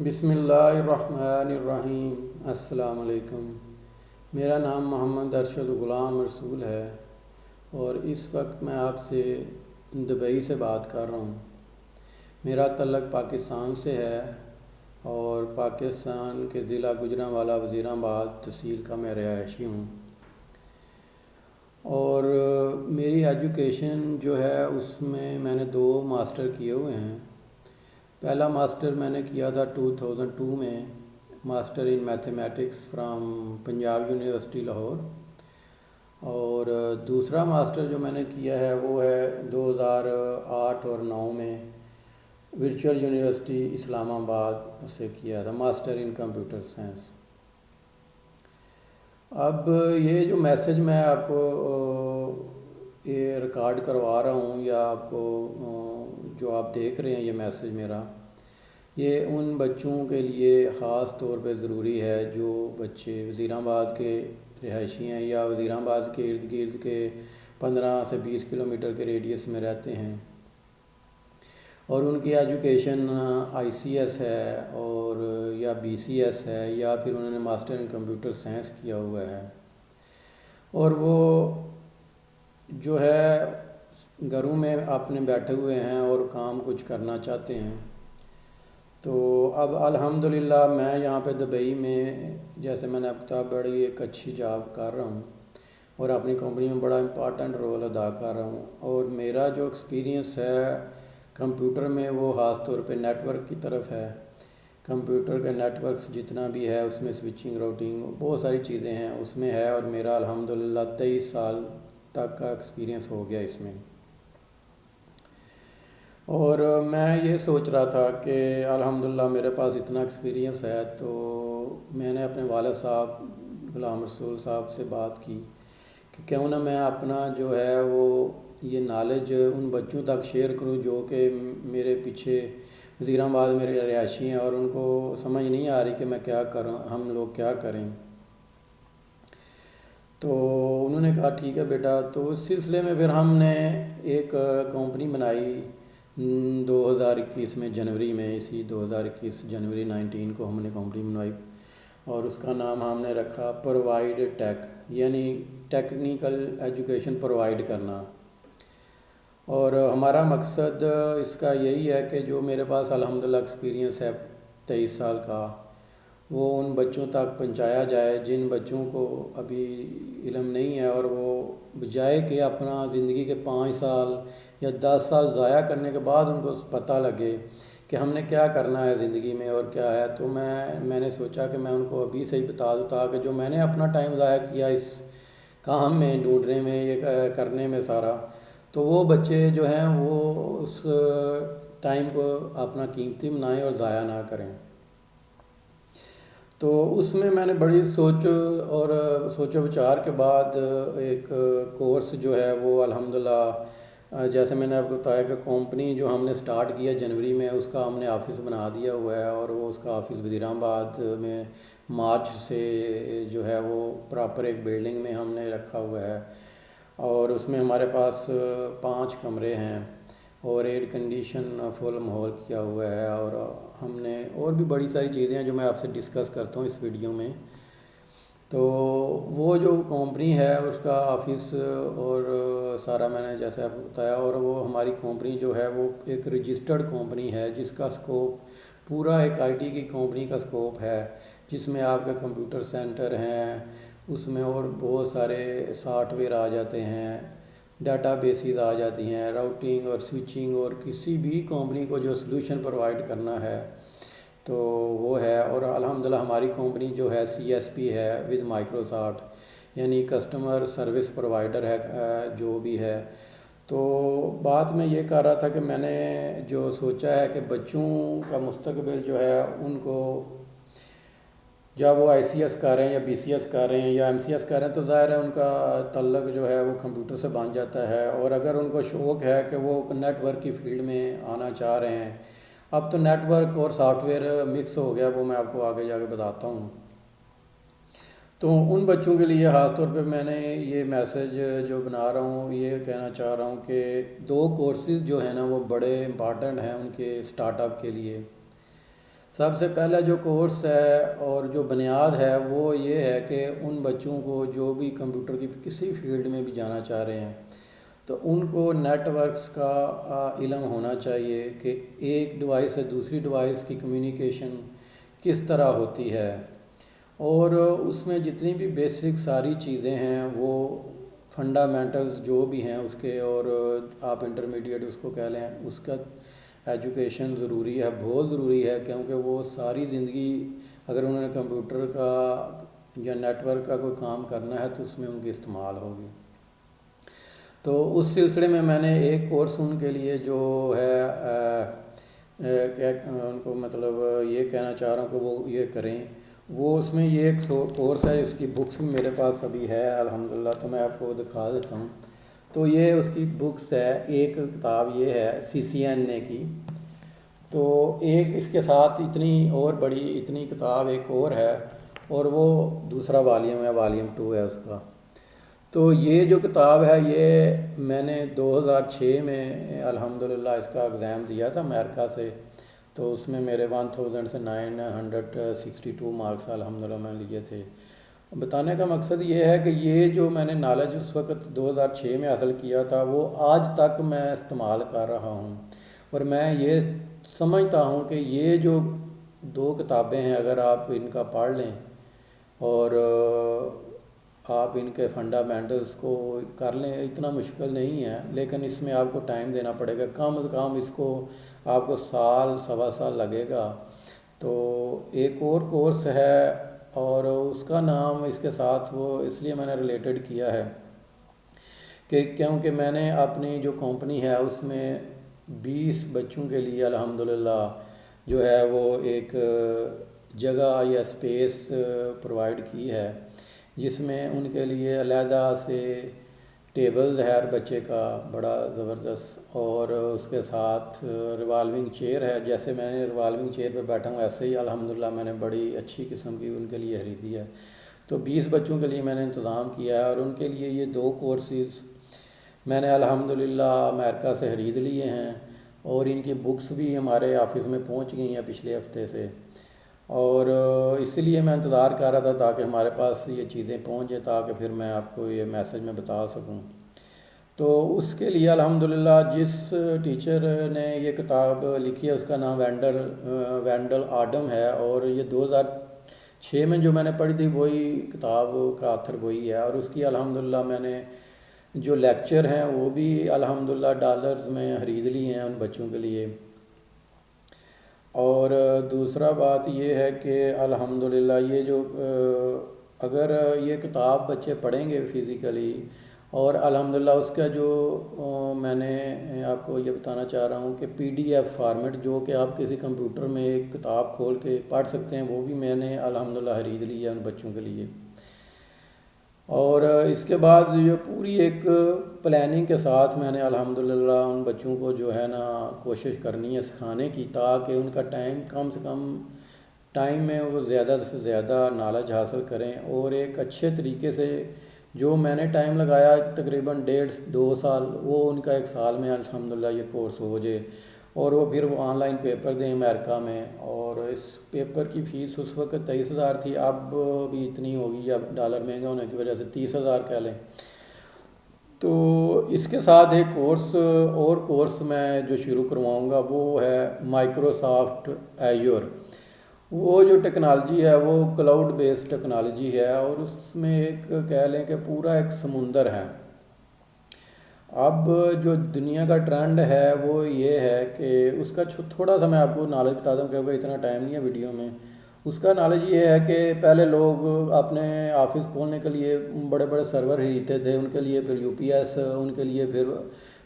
بسم اللہ الرحمن الرحیم۔ السلام علیکم۔ میرا نام محمد ارشد غلام رسول ہے اور اس وقت میں آپ سے دبئی سے بات کر رہا ہوں۔ میرا تعلق پاکستان سے ہے اور پاکستان کے ضلع گوجرانوالہ وزیرآباد تحصیل کا میں رہائشی ہوں، اور میری ایجوکیشن جو ہے اس میں نے 2 ماسٹر کیے ہوئے ہیں۔ پہلا ماسٹر میں نے کیا تھا 2002 میں، master in mathematics from Punjab university Lahore, اور دوسرا ماسٹر جو میں نے کیا ہے وہ ہے 2008 اور 2009 میں ورچوئل یونیورسٹی اسلام آباد سے کیا تھا، ماسٹر ان کمپیوٹر سائنس۔ اب یہ جو میسج میں آپ کو یہ ریکارڈ کروا رہا ہوں، یا آپ کو جو آپ دیکھ رہے ہیں یہ میسج میرا، یہ ان بچوں کے لیے خاص طور پہ ضروری ہے جو بچے وزیرآباد کے رہائشی ہیں یا وزیرآباد کے ارد گرد کے 15 سے 20 کلومیٹر کے ریڈیس میں رہتے ہیں، اور ان کی ایجوکیشن آئی سی ایس ہے اور یا بی سی ایس ہے، یا پھر انہوں نے ماسٹر ان کمپیوٹر سائنس کیا ہوا ہے، اور وہ جو ہے گھروں میں اپنے بیٹھے ہوئے ہیں اور کام کچھ کرنا چاہتے ہیں۔ تو اب الحمدللہ میں یہاں پہ دبئی میں، جیسے میں نے اب بتایا، بڑی ایک اچھی جاب کر رہا ہوں اور اپنی کمپنی میں بڑا امپارٹنٹ رول ادا کر رہا ہوں، اور میرا جو ایکسپیرینس ہے کمپیوٹر میں وہ خاص طور پہ نیٹ ورک کی طرف ہے۔ کمپیوٹر کے نیٹ ورکس جتنا بھی ہے اس میں سوئچنگ، راؤٹنگ، بہت ساری چیزیں ہیں اس میں ہے، اور میرا الحمدللہ 23 سال تک کا ایکسپیرینس ہو گیا اس میں۔ اور میں یہ سوچ رہا تھا کہ الحمدللہ میرے پاس اتنا ایکسپیرینس ہے، تو میں نے اپنے والد صاحب غلام رسول صاحب سے بات کی کہ کیوں نہ میں اپنا جو ہے وہ یہ نالج ان بچوں تک شیئر کروں جو کہ میرے پیچھے وزیرآباد میں رہائشی ہیں اور ان کو سمجھ نہیں آ رہی کہ میں کیا کروں، ہم لوگ کیا کریں۔ تو انہوں نے کہا ٹھیک ہے بیٹا، تو اس سلسلے میں پھر ہم نے ایک کمپنی بنائی 2021 میں جنوری میں، اسی 2021 جنوری 19 کو ہم نے کمپنی بنوائی، اور اس کا نام ہم نے رکھا پرووائڈ ٹیک، یعنی ٹیکنیکل ایجوکیشن پرووائڈ کرنا۔ اور ہمارا مقصد اس کا یہی ہے کہ جو میرے پاس الحمدللہ ایکسپیرینس ہے 23 سال کا، وہ ان بچوں تک پہنچایا جائے جن بچوں کو ابھی علم نہیں ہے، اور وہ بجائے کہ اپنا زندگی کے 5 سال یا 10 سال ضائع کرنے کے بعد ان کو پتہ لگے کہ ہم نے کیا کرنا ہے زندگی میں اور کیا ہے، تو میں نے سوچا کہ میں ان کو ابھی سے ہی بتا دوں، تاکہ جو میں نے اپنا ٹائم ضائع کیا اس کام میں ڈھونڈنے میں، یہ کرنے میں سارا، تو وہ بچے جو ہیں وہ اس ٹائم کو اپنا قیمتی بنائیں اور ضائع نہ کریں۔ تو اس میں نے بڑی سوچ اور سوچ و بچار کے بعد ایک کورس جو ہے وہ الحمدللہ، جیسے میں نے آپ کو بتایا کہ کمپنی جو ہم نے سٹارٹ کیا جنوری میں، اس کا ہم نے آفس بنا دیا ہوا ہے، اور وہ اس کا آفس وزیرآباد میں مارچ سے جو ہے وہ پراپر ایک بلڈنگ میں ہم نے رکھا ہوا ہے، اور اس میں ہمارے پاس 5 کمرے ہیں اور ایئر کنڈیشن فل ماحول کیا ہوا ہے، اور ہم نے اور بھی بڑی ساری چیزیں ہیں جو میں آپ سے ڈسکس کرتا ہوں اس ویڈیو میں۔ تو وہ جو کمپنی ہے اس کا آفس اور سارا میں نے جیسے آپ کو بتایا، اور وہ ہماری کمپنی جو ہے وہ ایک رجسٹرڈ کمپنی ہے جس کا سکوپ پورا ایک آئی ٹی کی کمپنی کا سکوپ ہے، جس میں آپ کے کمپیوٹر سینٹر ہیں، اس میں اور بہت سارے سافٹ ویئر آ جاتے ہیں، ڈیٹا بیسز آ جاتی ہیں، راؤٹنگ اور سوئچنگ، اور کسی بھی کمپنی کو جو سلوشن پرووائڈ کرنا ہے تو وہ ہے۔ اور الحمدللہ ہماری کمپنی جو ہے سی ایس پی ہے ود مائکروسافٹ، یعنی کسٹمر سروس پرووائڈر ہے جو بھی ہے۔ تو بات میں یہ کر رہا تھا کہ میں نے جو سوچا ہے کہ بچوں کا مستقبل جو ہے ان کو، جب وہ آئی سی ایس کر رہے ہیں یا بی سی ایس کر رہے ہیں یا ایم سی ایس کر رہے ہیں، تو ظاہر ہے ان کا تعلق جو ہے وہ کمپیوٹر سے بن جاتا ہے، اور اگر ان کو شوق ہے کہ وہ نیٹ ورک کی فیلڈ میں آنا چاہ رہے ہیں، اب تو نیٹ ورک اور سافٹ ویئر مکس ہو گیا، وہ میں آپ کو آگے جا کے بتاتا ہوں۔ تو ان بچوں کے لیے خاص طور پہ میں نے یہ میسج جو بنا رہا ہوں، یہ کہنا چاہ رہا ہوں کہ 2 کورسز جو ہیں نا وہ بڑے امپارٹنٹ ہیں ان کے سٹارٹ اپ کے لیے۔ سب سے پہلا جو کورس ہے اور جو بنیاد ہے وہ یہ ہے کہ ان بچوں کو جو بھی کمپیوٹر کی کسی فیلڈ میں بھی جانا چاہ رہے ہیں تو ان کو نیٹ ورکس کا علم ہونا چاہیے کہ ایک ڈیوائس سے دوسری ڈیوائس کی کمیونیکیشن کس طرح ہوتی ہے، اور اس میں جتنی بھی بیسک ساری چیزیں ہیں وہ فنڈامنٹلز جو بھی ہیں اس کے، اور آپ انٹرمیڈیٹ اس کو کہہ لیں، اس کا ایجوکیشن ضروری ہے، بہت ضروری ہے، کیونکہ وہ ساری زندگی اگر انہوں نے کمپیوٹر کا یا نیٹ ورک کا کوئی کام کرنا ہے تو اس میں ان کی استعمال ہوگی۔ تو اس سلسلے میں نے ایک کورس ان کے لیے جو ہے کیا ان کو مطلب یہ کہنا چاہ رہا ہوں کہ وہ یہ کریں، وہ اس میں یہ ایک کورس ہے، اس کی بکس بھی میرے پاس ابھی ہے الحمدللہ، تو میں آپ کو دکھا دیتا ہوں۔ تو یہ اس کی بکس ہے، ایک کتاب یہ ہے CCNA کی، تو ایک اس کے ساتھ اتنی اور بڑی اتنی کتاب ایک اور ہے، اور وہ دوسرا والیوم ہے، والیوم 2 ہے اس کا۔ تو یہ جو کتاب ہے یہ میں نے 2006 میں الحمدللہ اس کا ایگزام دیا تھا امریکہ سے، تو اس میں میرے 1000 سے 962 مارکس الحمدللہ میں لیے تھے۔ بتانے کا مقصد یہ ہے کہ یہ جو میں نے نالج اس وقت 2006 میں حاصل کیا تھا وہ آج تک میں استعمال کر رہا ہوں، اور میں یہ سمجھتا ہوں کہ یہ جو 2 کتابیں ہیں اگر آپ ان کا پڑھ لیں اور آپ ان کے فنڈامنٹلز کو کر لیں، اتنا مشکل نہیں ہے، لیکن اس میں آپ کو ٹائم دینا پڑے گا، کم از کم اس کو آپ کو سال سوا سال لگے گا۔ تو ایک اور کورس ہے اور اس کا نام اس کے ساتھ وہ اس لیے میں نے ریلیٹڈ کیا ہے کہ کیونکہ میں نے اپنی جو کمپنی ہے اس میں 20 بچوں کے لیے الحمدللہ جو ہے وہ ایک جگہ یا اسپیس پرووائڈ کی ہے، جس میں ان کے لیے علیحدہ سے ٹیبلز ہے ہر بچے کا بڑا زبردست، اور اس کے ساتھ ریوالونگ چیئر ہے، جیسے میں نے ریوالونگ چیئر پہ بیٹھا ہوں ایسے ہی الحمدللہ میں نے بڑی اچھی قسم کی ان کے لیے خریدی ہے۔ تو 20 بچوں کے لیے میں نے انتظام کیا ہے، اور ان کے لیے یہ 2 کورسز میں نے الحمدللہ امریکہ سے خرید لیے ہیں، اور ان کی بکس بھی ہمارے آفس میں پہنچ گئی ہیں پچھلے ہفتے سے، اور اس لیے میں انتظار کر رہا تھا تاکہ ہمارے پاس یہ چیزیں پہنچ جائیں تاکہ پھر میں آپ کو یہ میسج میں بتا سکوں۔ تو اس کے لیے الحمدللہ جس ٹیچر نے یہ کتاب لکھی ہے اس کا نام وینڈل آڈم ہے، اور یہ 2006 میں جو میں نے پڑھی تھی وہی کتاب کا آتھر وہی ہے، اور اس کی الحمدللہ میں نے جو لیکچر ہیں وہ بھی الحمدللہ ڈالرز میں خرید لی ہیں ان بچوں کے لیے۔ اور دوسرا بات یہ ہے کہ الحمدللہ یہ جو اگر یہ کتاب بچے پڑھیں گے فزیکلی، اور الحمدللہ اس کا جو میں نے آپ کو یہ بتانا چاہ رہا ہوں کہ PDF فارمیٹ جو کہ آپ کسی کمپیوٹر میں ایک کتاب کھول کے پڑھ سکتے ہیں، وہ بھی میں نے الحمدللہ خرید لی ہے ان بچوں کے لیے۔ اور اس کے بعد یہ پوری ایک پلاننگ کے ساتھ میں نے الحمدللہ ان بچوں کو جو ہے نا کوشش کرنی ہے سکھانے کی، تاکہ ان کا ٹائم کم سے کم ٹائم میں وہ زیادہ سے زیادہ نالج حاصل کریں، اور ایک اچھے طریقے سے جو میں نے ٹائم لگایا تقریباً 1.5-2 سال، وہ ان کا 1 سال میں الحمدللہ یہ کورس ہو جائے، اور وہ پھر وہ آن لائن پیپر دیں امریکہ میں، اور اس پیپر کی فیس اس وقت 23,000 تھی، اب بھی اتنی ہوگی، اب ڈالر مہنگا ہونے کی وجہ سے 30,000 کہہ لیں۔ تو اس کے ساتھ ایک کورس میں جو شروع کرواؤں گا وہ ہے مائکروسافٹ ایجور۔ وہ جو ٹیکنالوجی ہے وہ کلاؤڈ بیسڈ ٹیکنالوجی ہے، اور اس میں ایک کہہ لیں کہ پورا ایک سمندر ہے۔ اب جو دنیا کا ٹرینڈ ہے وہ یہ ہے کہ اس کا تھوڑا سا میں آپ کو نالج بتا دوں کیونکہ اتنا ٹائم نہیں ہے ویڈیو میں۔ اس کا نالج یہ ہے کہ پہلے لوگ اپنے آفس کھولنے کے لیے بڑے بڑے سرور خریدتے تھے، ان کے لیے پھر UPS، ان کے لیے پھر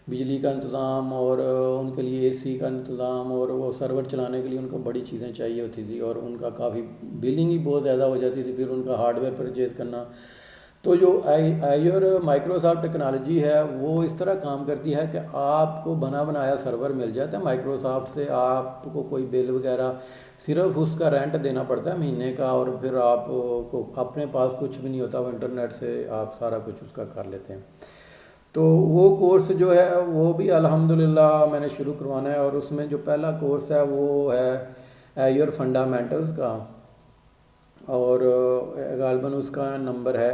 بجلی کا انتظام، اور ان کے لیے AC کا انتظام، اور وہ سرور چلانے کے لیے ان کو بڑی چیزیں چاہیے ہوتی تھی، اور ان کا کافی بلنگ ہی بہت زیادہ ہو جاتی تھی، پھر ان کا ہارڈ ویئر پرچیز کرنا۔ تو جو ایجور مائکروسافٹ ٹیکنالوجی ہے وہ اس طرح کام کرتی ہے کہ آپ کو بنا بنایا سرور مل جاتا ہے مائکروسافٹ سے، آپ کو کوئی بل وغیرہ صرف اس کا رینٹ دینا پڑتا ہے مہینے کا، اور پھر آپ کو اپنے پاس کچھ بھی نہیں ہوتا، وہ انٹرنیٹ سے آپ سارا کچھ اس کا کر لیتے ہیں۔ تو وہ کورس جو ہے وہ بھی الحمدللہ میں نے شروع کروانا ہے، اور اس میں جو پہلا کورس ہے وہ ہے ایجور فنڈامنٹلز کا، اور غالباً اس کا نمبر ہے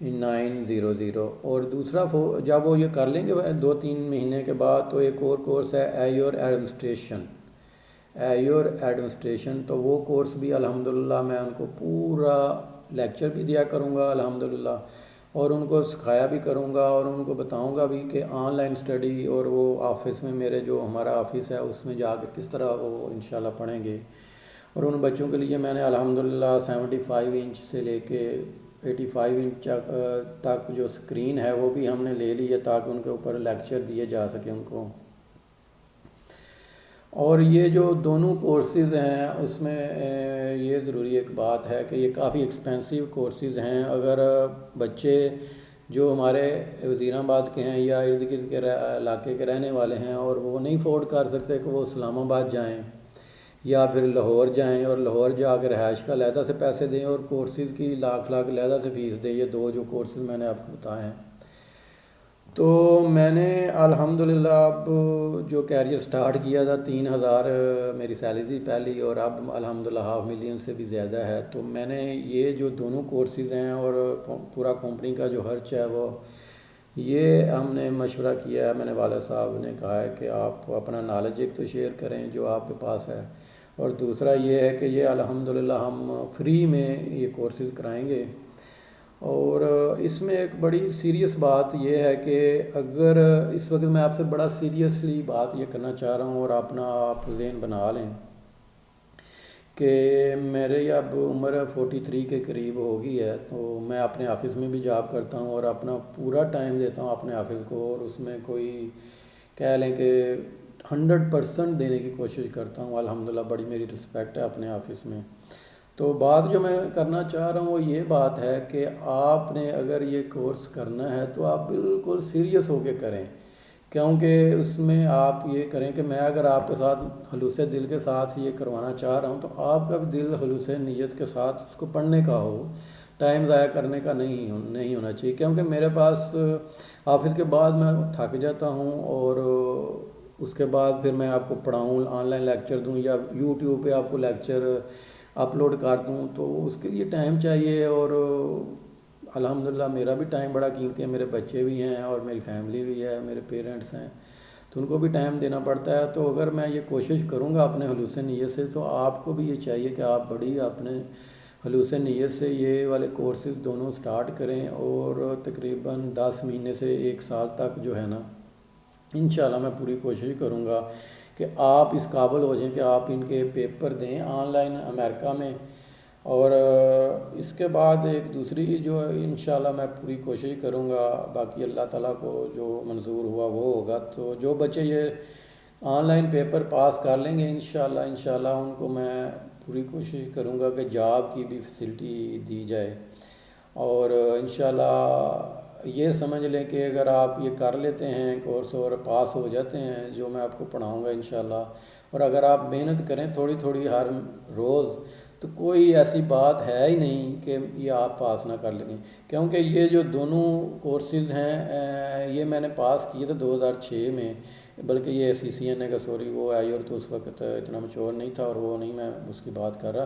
AZ900۔ اور دوسرا جب وہ یہ کر لیں گے 2-3 مہینے کے بعد، تو ایک اور کورس ہے ایجور ایڈمنسٹریشن۔ تو وہ کورس بھی الحمدللہ میں ان کو پورا لیکچر بھی دیا کروں گا الحمدللہ، اور ان کو سکھایا بھی کروں گا، اور ان کو بتاؤں گا بھی کہ آن لائن اسٹڈی اور وہ آفس میں میرے جو ہمارا آفس ہے اس میں جا کے کس طرح وہ انشاءاللہ پڑھیں گے۔ اور ان بچوں کے لیے میں نے الحمدللہ 75 انچ سے لے کے 85 انچ تک جو اسکرین ہے وہ بھی ہم نے لے لی ہے، تاکہ ان کے اوپر لیکچر دیے جا سکیں ان کو۔ اور یہ جو دونوں کورسز ہیں اس میں یہ ضروری ایک بات ہے کہ یہ کافی ایکسپینسو کورسز ہیں۔ اگر بچے جو ہمارے وزیر آباد کے ہیں یا ارد گرد کے علاقے کے رہنے والے ہیں اور وہ نہیں افورڈ کر سکتے کہ وہ اسلام آباد جائیں یا پھر لاہور جائیں اور لاہور جا کے رہائش کا علیحدہ سے پیسے دیں اور کورسز کی لاکھ علیحدہ سے فیس دیں، یہ دو جو کورسز میں نے آپ کو بتائے ہیں، تو میں نے الحمدللہ اب جو کیریئر سٹارٹ کیا تھا 3,000 میری سیلری تھی پہلی، اور اب الحمدللہ 500,000 سے بھی زیادہ ہے۔ تو میں نے یہ جو دونوں کورسز ہیں اور پورا کمپنی کا جو خرچ ہے وہ یہ ہم نے مشورہ کیا ہے، میں نے والد صاحب نے کہا ہے کہ آپ اپنا نالج ایک تو شیئر کریں جو آپ کے پاس ہے، اور دوسرا یہ ہے کہ یہ الحمدللہ ہم فری میں یہ کورسز کرائیں گے۔ اور اس میں ایک بڑی سیریس بات یہ ہے کہ اگر اس وقت میں آپ سے بڑا سیریسلی بات یہ کرنا چاہ رہا ہوں، اور اپنا آپ ذہن بنا لیں کہ میرے اب عمر 43 کے قریب ہو گئی ہے، تو میں اپنے آفس میں بھی جاب کرتا ہوں اور اپنا پورا ٹائم دیتا ہوں اپنے آفس کو، اور اس میں کوئی کہہ لیں کہ 100% دینے کی کوشش کرتا ہوں الحمدللہ، بڑی میری رسپیکٹ ہے اپنے آفس میں۔ تو بات جو میں کرنا چاہ رہا ہوں وہ یہ بات ہے کہ آپ نے اگر یہ کورس کرنا ہے تو آپ بالکل سیریس ہو کے کریں، کیونکہ اس میں آپ یہ کریں کہ میں اگر آپ کے ساتھ خلوص دل کے ساتھ یہ کروانا چاہ رہا ہوں تو آپ کا بھی دل خلوص نیت کے ساتھ اس کو پڑھنے کا ہو، ٹائم ضائع کرنے کا نہیں ہونا چاہیے، کیونکہ میرے پاس آفس کے بعد میں تھک جاتا ہوں، اور اس کے بعد پھر میں آپ کو پڑھاؤں، آن لائن لیکچر دوں یا یوٹیوب پہ آپ کو لیکچر اپلوڈ کر دوں، تو اس کے لیے ٹائم چاہیے، اور الحمدللہ میرا بھی ٹائم بڑا قیمتی ہے، میرے بچے بھی ہیں اور میری فیملی بھی ہے، میرے پیرنٹس ہیں، تو ان کو بھی ٹائم دینا پڑتا ہے۔ تو اگر میں یہ کوشش کروں گا اپنے خلوص نیت سے، تو آپ کو بھی یہ چاہیے کہ آپ بڑی اپنے خلوص نیت سے یہ والے کورسز دونوں سٹارٹ کریں، اور تقریباً 10 مہینے سے 1 سال تک جو ہے نا انشاءاللہ میں پوری کوشش کروں گا کہ آپ اس قابل ہو جائیں کہ آپ ان کے پیپر دیں آن لائن امریکہ میں۔ اور اس کے بعد ایک دوسری جو انشاءاللہ میں پوری کوشش کروں گا، باقی اللہ تعالیٰ کو جو منظور ہوا وہ ہوگا، تو جو بچے یہ آن لائن پیپر پاس کر لیں گے انشاءاللہ ان کو میں پوری کوشش کروں گا کہ جاب کی بھی فیسلٹی دی جائے، اور انشاءاللہ یہ سمجھ لیں کہ اگر آپ یہ کر لیتے ہیں کورس اور پاس ہو جاتے ہیں جو میں آپ کو پڑھاؤں گا انشاءاللہ، اور اگر آپ محنت کریں تھوڑی تھوڑی ہر روز، تو کوئی ایسی بات ہے ہی نہیں کہ یہ آپ پاس نہ کر لیں، کیونکہ یہ جو دونوں کورسز ہیں یہ میں نے پاس کیے تھے 2006 میں، بلکہ یہ CCNA کا وہ ایجور تو اس وقت اتنا میچور نہیں تھا، اور وہ نہیں میں اس کی بات کر رہا،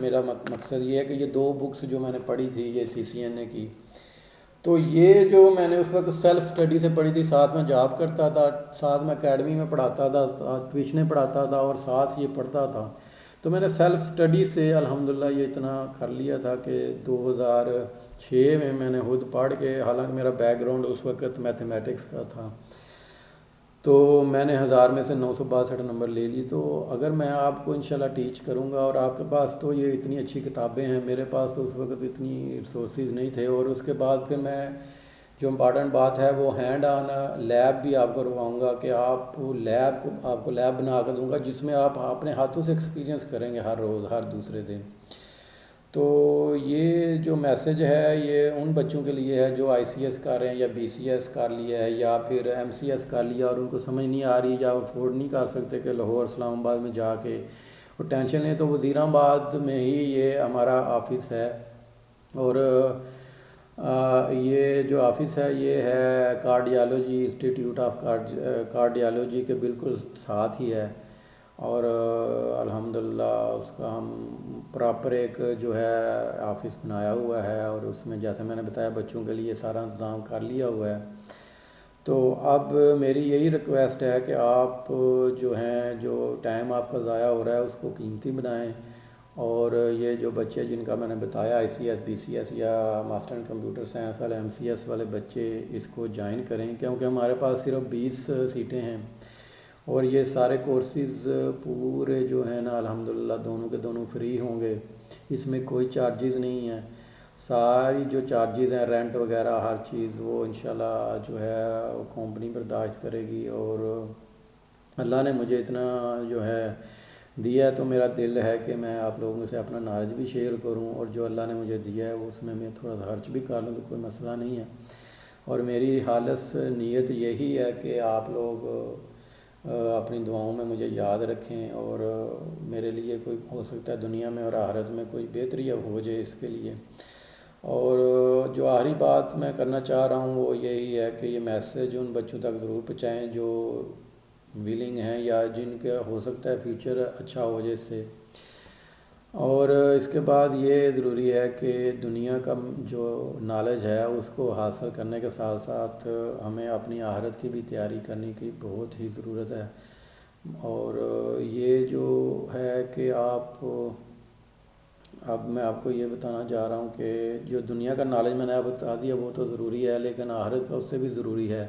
میرا مقصد یہ ہے کہ یہ 2 بکس جو میں نے پڑھی تھی یہ CCNA کی، تو یہ جو میں نے اس وقت سیلف اسٹڈی سے پڑھی تھی، ساتھ میں جاب کرتا تھا، ساتھ میں اکیڈمی میں پڑھاتا تھا، ٹیوشنیں پڑھاتا تھا اور ساتھ یہ پڑھتا تھا، تو میں نے سیلف اسٹڈی سے الحمدللہ یہ اتنا کر لیا تھا کہ 2006 میں نے خود پڑھ کے، حالانکہ میرا بیک گراؤنڈ اس وقت میتھمیٹکس کا تھا، تو میں نے 1000 میں سے 962 نمبر لے لی۔ تو اگر میں آپ کو انشاءاللہ ٹیچ کروں گا، اور آپ کے پاس تو یہ اتنی اچھی کتابیں ہیں، میرے پاس تو اس وقت اتنی ریسورسز نہیں تھے، اور اس کے بعد پھر میں جو امپارٹنٹ بات ہے وہ ہینڈ آن لیب بھی آپ کو کرواؤں گا، کہ آپ کو لیب بنا کے دوں گا جس میں آپ اپنے ہاتھوں سے ایکسپیرینس کریں گے ہر روز، ہر دوسرے دن۔ تو یہ جو میسج ہے یہ ان بچوں کے لیے ہے جو ICS کر رہے ہیں یا BCS کر لیا ہے یا پھر MCS کر لیا، اور ان کو سمجھ نہیں آ رہی یا افورڈ نہیں کر سکتے کہ لاہور اسلام آباد میں جا کے وہ ٹینشن لیں، تو وزیر آباد میں ہی یہ ہمارا آفس ہے، اور یہ جو آفس ہے یہ ہے کارڈیالوجی انسٹیٹیوٹ آف کارڈیالوجی کے بالکل ساتھ ہی ہے، اور الحمدللہ اس کا ہم پراپر ایک جو ہے آفس بنایا ہوا ہے، اور اس میں جیسے میں نے بتایا بچوں کے لیے سارا انتظام کر لیا ہوا ہے۔ تو اب میری یہی ریکویسٹ ہے کہ آپ جو ہیں، جو ٹائم آپ کا ضائع ہو رہا ہے اس کو قیمتی بنائیں، اور یہ جو بچے جن کا میں نے بتایا ICS BCS یا ماسٹر ان کمپیوٹر سائنس والے MCS والے بچے اس کو جوائن کریں، کیونکہ ہمارے پاس صرف 20 سیٹیں ہیں، اور یہ سارے کورسز پورے جو ہیں نا الحمدللہ دونوں کے دونوں فری ہوں گے، اس میں کوئی چارجز نہیں ہیں۔ ساری جو چارجز ہیں، رینٹ وغیرہ ہر چیز، وہ انشاءاللہ جو ہے وہ کمپنی برداشت کرے گی، اور اللہ نے مجھے اتنا جو ہے دیا ہے تو میرا دل ہے کہ میں آپ لوگوں سے اپنا نالج بھی شیئر کروں، اور جو اللہ نے مجھے دیا ہے وہ اس میں تھوڑا سا خرچ بھی کر لوں تو کوئی مسئلہ نہیں ہے۔ اور میری خالص نیت یہی ہے کہ آپ لوگ اپنی دعاؤں میں مجھے یاد رکھیں، اور میرے لیے کوئی ہو سکتا ہے دنیا میں اور آخرت میں کوئی بہتری اب ہو جائے اس کے لیے۔ اور جو آخری بات میں کرنا چاہ رہا ہوں وہ یہی ہے کہ یہ میسیج ان بچوں تک ضرور پہنچائیں جو ویلنگ ہیں یا جن کا ہو سکتا ہے فیوچر اچھا ہو جائے اس سے۔ اور اس کے بعد یہ ضروری ہے کہ دنیا کا جو نالج ہے اس کو حاصل کرنے کے ساتھ ساتھ ہمیں اپنی آخرت کی بھی تیاری کرنے کی بہت ہی ضرورت ہے۔ اور یہ جو ہے کہ اب میں آپ کو یہ بتانا چاہ رہا ہوں کہ جو دنیا کا نالج میں نے آپ بتا دیا وہ تو ضروری ہے، لیکن آخرت کا اس سے بھی ضروری ہے۔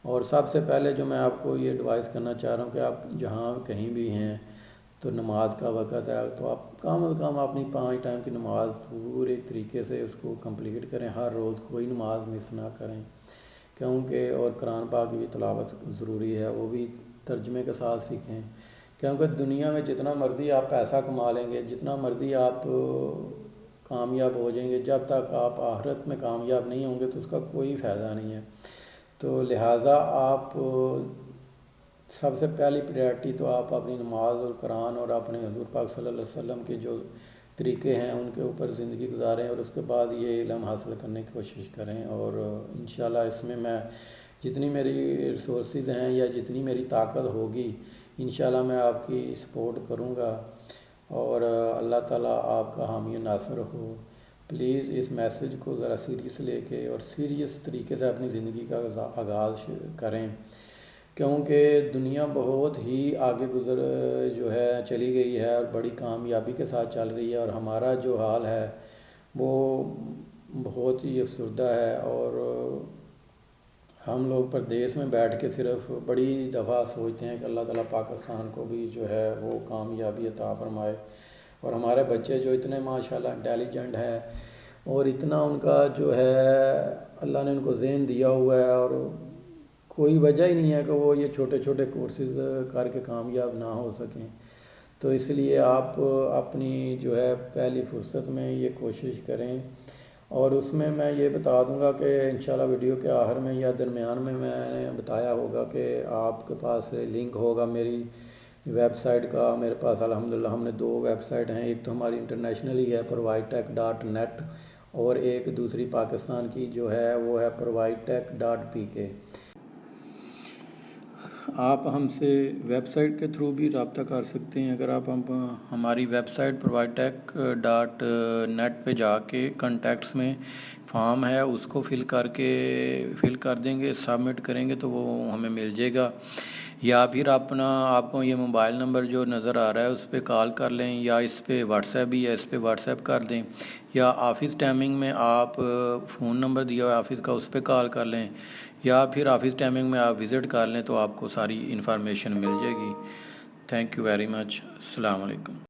اور سب سے پہلے جو میں آپ کو یہ ایڈوائز کرنا چاہ رہا ہوں کہ آپ جہاں کہیں بھی ہیں تو نماز کا وقت ہے تو آپ کم از کم اپنی 5 ٹائم کی نماز پورے طریقے سے اس کو کمپلیٹ کریں، ہر روز کوئی نماز مس نہ کریں، کیونکہ اور قرآن پاک کی بھی تلاوت ضروری ہے، وہ بھی ترجمے کے ساتھ سیکھیں، کیونکہ دنیا میں جتنا مرضی آپ پیسہ کما لیں گے، جتنا مرضی آپ کامیاب ہو جائیں گے، جب تک آپ آخرت میں کامیاب نہیں ہوں گے تو اس کا کوئی فائدہ نہیں ہے۔ تو لہٰذا آپ سب سے پہلی پریارٹی تو آپ اپنی نماز اور قرآن اور اپنے حضور پاک صلی اللہ علیہ وسلم کے جو طریقے ہیں ان کے اوپر زندگی گزاریں، اور اس کے بعد یہ علم حاصل کرنے کی کوشش کریں، اور انشاءاللہ اس میں جتنی میری ریسورسز ہیں یا جتنی میری طاقت ہوگی انشاءاللہ میں آپ کی سپورٹ کروں گا، اور اللہ تعالیٰ آپ کا حامی و ناصر ہو۔ پلیز اس میسیج کو ذرا سیریس لے کے اور سیریس طریقے سے اپنی زندگی کا آغاز کریں، کیونکہ دنیا بہت ہی آگے جو ہے چلی گئی ہے اور بڑی کامیابی کے ساتھ چل رہی ہے، اور ہمارا جو حال ہے وہ بہت ہی افسردہ ہے، اور ہم لوگ پردیس میں بیٹھ کے صرف بڑی دفعہ سوچتے ہیں کہ اللہ تعالیٰ پاکستان کو بھی جو ہے وہ کامیابی عطا فرمائے، اور ہمارے بچے جو اتنے ماشاءاللہ انٹیلیجنٹ ہیں اور اتنا ان کا جو ہے اللہ نے ان کو ذہن دیا ہوا ہے، اور کوئی وجہ ہی نہیں ہے کہ وہ یہ چھوٹے چھوٹے کورسز کر کے کامیاب نہ ہو سکیں۔ تو اس لیے آپ اپنی جو ہے پہلی فرصت میں یہ کوشش کریں، اور اس میں یہ بتا دوں گا کہ انشاءاللہ ویڈیو کے آخر میں یا درمیان میں نے بتایا ہوگا کہ آپ کے پاس لنک ہوگا میری ویب سائٹ کا۔ میرے پاس الحمدللہ ہم نے 2 ویب سائٹ ہیں، ایک تو ہماری انٹرنیشنل ہی ہے providetech.net، اور ایک دوسری پاکستان کی جو ہے وہ ہے providetech.pk۔ آپ ہم سے ویب سائٹ کے تھرو بھی رابطہ کر سکتے ہیں۔ اگر آپ ہماری ویب سائٹ providetech.net پہ جا کے کنٹیکٹس میں فارم ہے اس کو فل کر دیں گے، سبمٹ کریں گے تو وہ ہمیں مل جائے گا، یا پھر آپ کو یہ موبائل نمبر جو نظر آ رہا ہے اس پہ کال کر لیں، یا اس پہ واٹس ایپ بھی ہے اس پہ واٹس ایپ کر دیں، یا آفس ٹائمنگ میں آپ فون نمبر دیا ہوا ہے آفس کا اس پہ کال کر لیں، یا پھر آفس ٹائمنگ میں آپ وزٹ کر لیں تو آپ کو ساری انفارمیشن مل جائے گی۔ Thank you very much. السلام علیکم۔